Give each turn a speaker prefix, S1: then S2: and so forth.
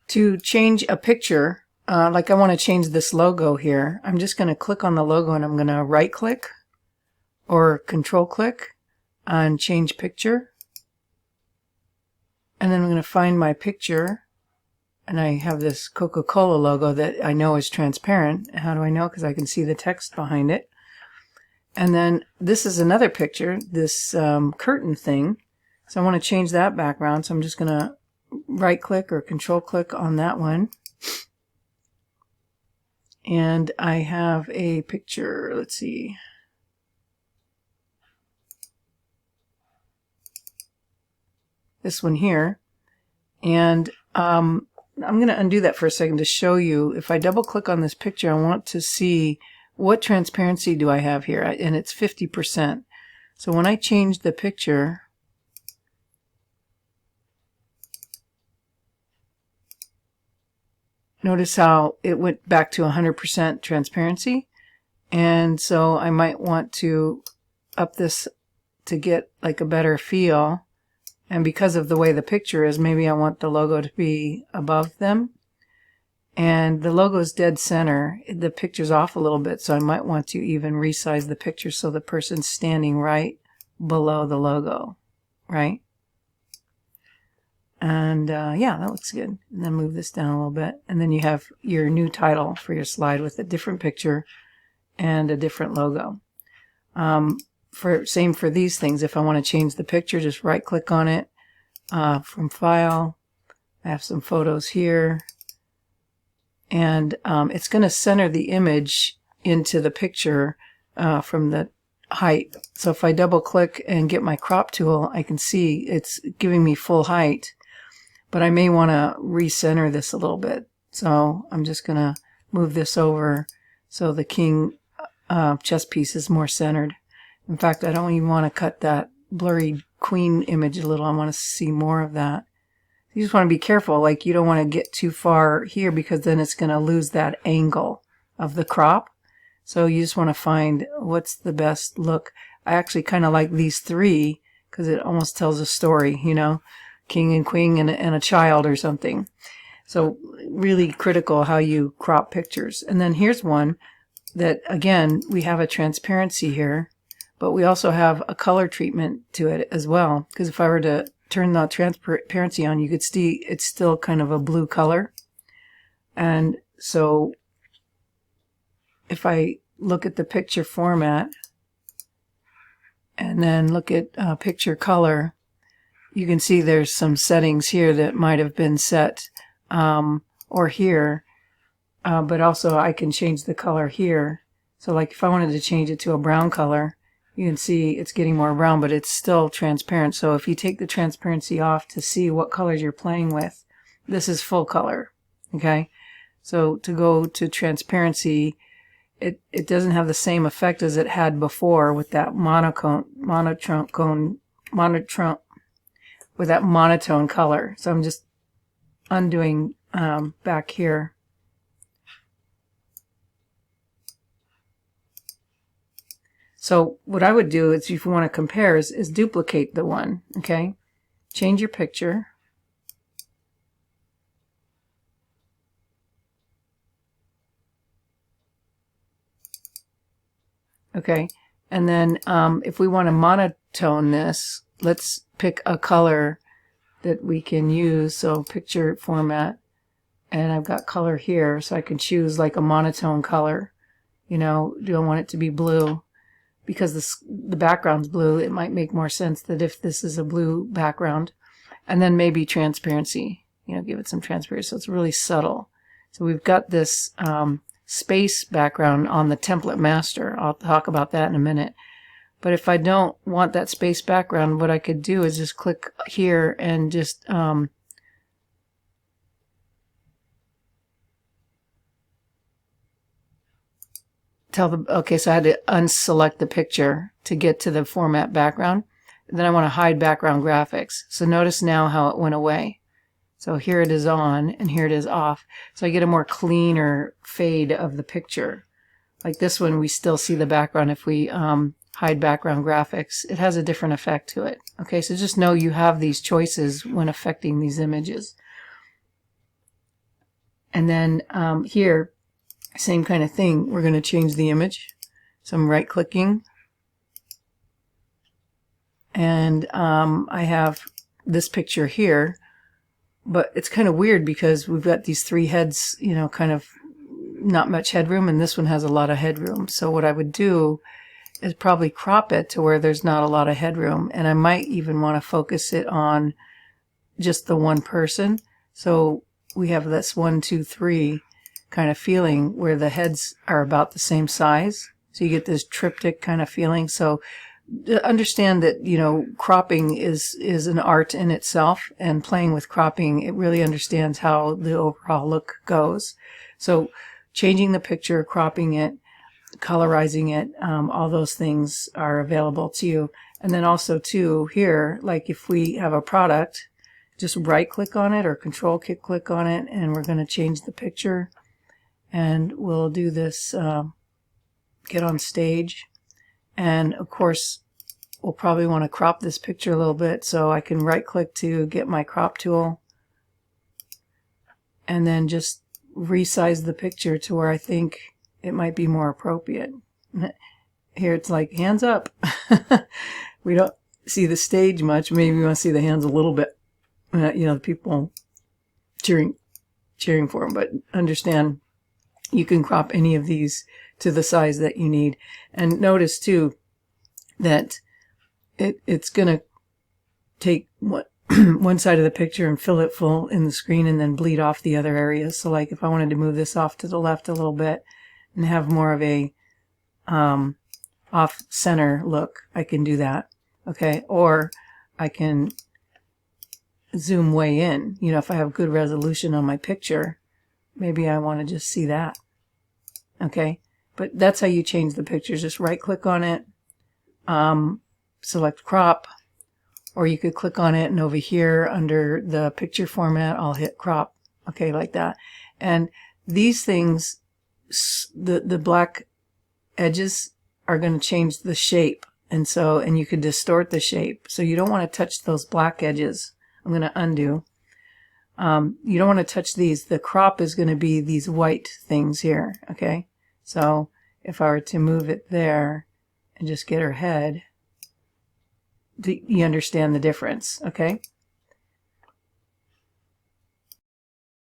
S1: To change a picture, like I want to change this logo here, I'm just going to click on the logo and I'm going to right click or control click on change picture. And then I'm going to find my picture, and I have this Coca-Cola logo that I know is transparent. How do I know? Because I can see the text behind it. And then this is another picture, this curtain thing. So I want to change that background, so I'm just going to right click or control click on that one. And I have a picture, let's see. This one here. And I'm going to undo that for a second to show you. If I double click on this picture, I want to see what transparency do I have here, and it's 50%. So when I change the picture, notice how it went back to 100% transparency. And so I might want to up this to get like a better feel. And because of the way the picture is, maybe I want the logo to be above them. And the logo is dead center. The picture's off a little bit, so I might want to even resize the picture so the person's standing right below the logo, right? And yeah, that looks good. And then move this down a little bit. And then you have your new title for your slide with a different picture and a different logo. Same for these things. If I want to change the picture, just right click on it from File. I have some photos here. And it's going to center the image into the picture from the height. So if I double click and get my crop tool, I can see it's giving me full height. But I may want to recenter this a little bit. So I'm just going to move this over so the king chess piece is more centered. In fact, I don't even want to cut that blurry queen image a little. I want to see more of that. You just want to be careful. Like, you don't want to get too far here because then it's going to lose that angle of the crop. So you just want to find what's the best look. I actually kind of like these three because it almost tells a story, you know, king and queen and a child or something. So really critical how you crop pictures. And then here's one that, again, we have a transparency here, but we also have a color treatment to it as well. Because if I were to turn the transparency on, you could see it's still kind of a blue color. And so if I look at the picture format and then look at picture color, you can see there's some settings here that might have been set or here, but also I can change the color here. So like if I wanted to change it to a brown color, you can see it's getting more brown, but it's still transparent. So if you take the transparency off to see what colors you're playing with, this is full color. Okay, so to go to transparency, it doesn't have the same effect as it had before with that monotone color. So I'm just undoing back here. So what I would do is, if you want to compare, is duplicate the one, okay? Change your picture. Okay, and then if we want to monotone this, let's pick a color that we can use. So picture format, and I've got color here, so I can choose like a monotone color. You know, do I want it to be blue? Because the background's blue, it might make more sense that if this is a blue background. And then maybe transparency, you know, give it some transparency so it's really subtle. So we've got this space background on the template master. I'll talk about that in a minute. But if I don't want that space background, what I could do is just click here and just okay, so I had to unselect the picture to get to the format background. And then I want to hide background graphics. So notice now how it went away. So here it is on and here it is off. So I get a more cleaner fade of the picture. Like this one, we still see the background. If we hide background graphics, it has a different effect to it. Okay, so just know you have these choices when affecting these images. And then here, same kind of thing. We're going to change the image. So I'm right clicking. And I have this picture here, but it's kind of weird because we've got these three heads, you know, kind of not much headroom, and this one has a lot of headroom. So what I would do is probably crop it to where there's not a lot of headroom, and I might even want to focus it on just the one person. So we have this 1, 2, 3 kind of feeling where the heads are about the same size. So you get this triptych kind of feeling. So understand that, you know, cropping is an art in itself, and playing with cropping, it really understands how the overall look goes. So changing the picture, cropping it, colorizing it, all those things are available to you. And then also too here, like if we have a product, just right click on it or control click on it, and we're going to change the picture. And we'll do this, get on stage. And of course, we'll probably want to crop this picture a little bit, so I can right click to get my crop tool and then just resize the picture to where I think it might be more appropriate. Here it's like hands up. We don't see the stage much. Maybe we want to see the hands a little bit. You know, the people cheering for them. But understand, you can crop any of these to the size that you need. And notice too that it's going to take one side of the picture and fill it full in the screen and then bleed off the other areas. So like if I wanted to move this off to the left a little bit and have more of a off center look, I can do that. Okay, or I can zoom way in. You know, if I have good resolution on my picture, maybe I want to just see that. Okay, but that's how you change the picture. Just right click on it, select crop, or you could click on it and over here under the picture format I'll hit crop. Okay, like that. And these things, the black edges are going to change the shape, and you could distort the shape. So you don't want to touch those black edges. I'm going to undo. You don't want to touch these. The crop is going to be these white things here. Okay, so if I were to move it there and just get her head, you understand the difference. Okay,